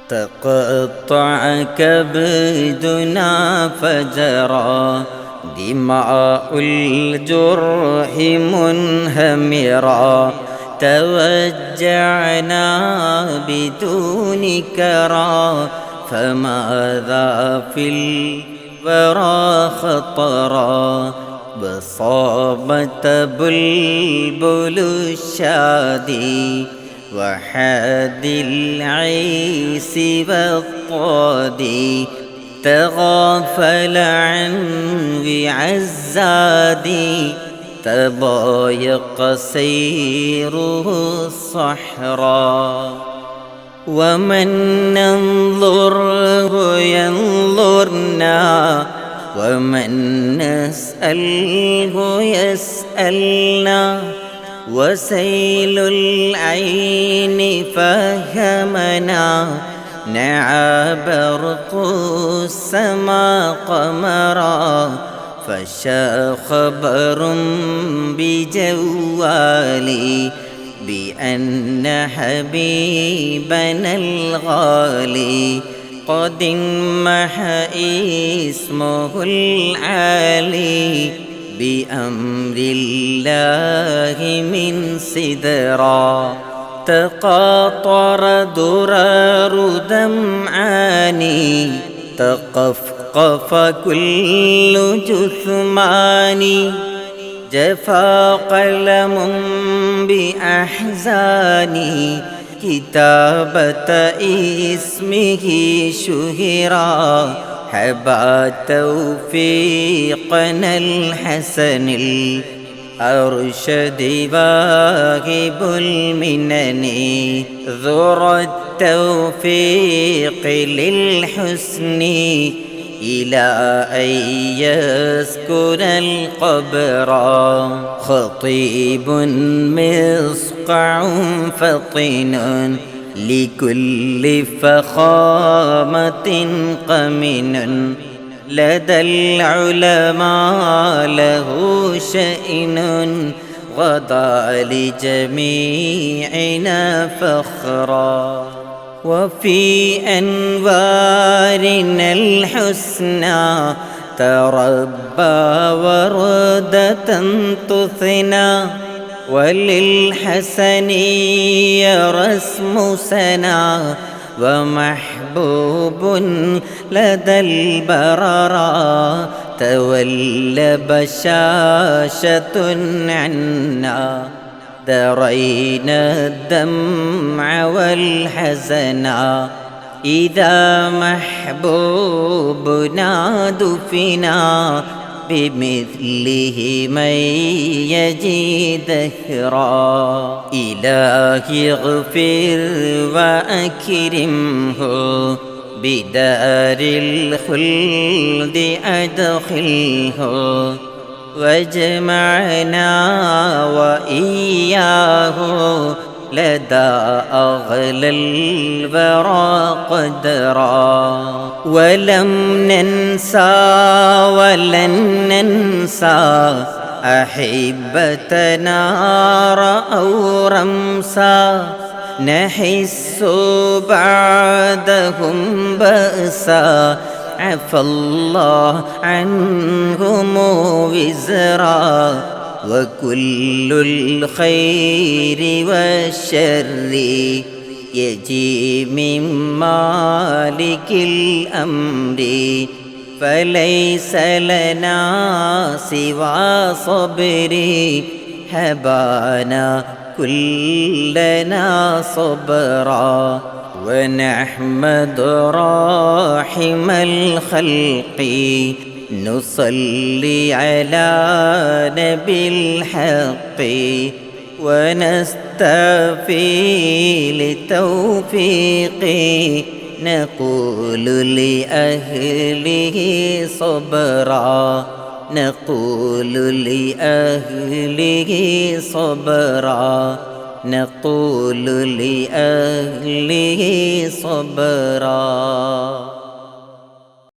تقطع كبدنا فجرى دماء الجرح منهمرا، توجعنا بدون كرى، فماذا في الورى خطرا؟ بصامة بلبل الشادي وحاد العيس والطادي، تغافل عن وعزادي، تضايق سيره الصحراء. ومن ننظره ينظرنا، ومن نسأله يسألنا، وسيل العين فهمنا، نعى برق السما قمرا، فشا خبر بجوالي بأن حبيبنا الغالي قد انمح اسمه العالي، بأمر الله من سدرا، تقاطر درر دمعاني، تقفقف كل جثماني، جفا قلم بأحزاني، كتابة اسمه شهرا، حبا توفيقنا الحسن الأرشد واهب المنن، ذرى التوفيق للحسن إلى أن يسكن القبر، خطيب مصقع فطن لكل فخامة قمن، لدى العلماء له شأن، غدا لجميعنا فخرا. وفي أنوارنا الحسنى تربى وردة تثنى، وللحسن رسم سنا، ومحبوب لدى البررى، تولى بشاشة عنا، درينا الدمع والحزنا، إذا محبوبنا دفنا، بمثله من يجي دهرا. إلهي اغفر وأكرمه، بدار الخلد أدخله، واجمعنا وإياه لدى أغلى الورى قدرا. ولم ننسى ولن ننسى أحبتنا رأوا رمسا، نحس بعدهم بأسا، عفى الله عنهم وزرا، وكل الخير والشر يجي من مالك الأمر، فليس لنا سوى صبري، هبانا كلنا صبرا. ونحمد راحم الخلق، نصلي على نبي الحق، ونستفي لتوفيقه، نقول لأهله صبرا، نقول لأهله صبرا، نقول لأهله صبرا.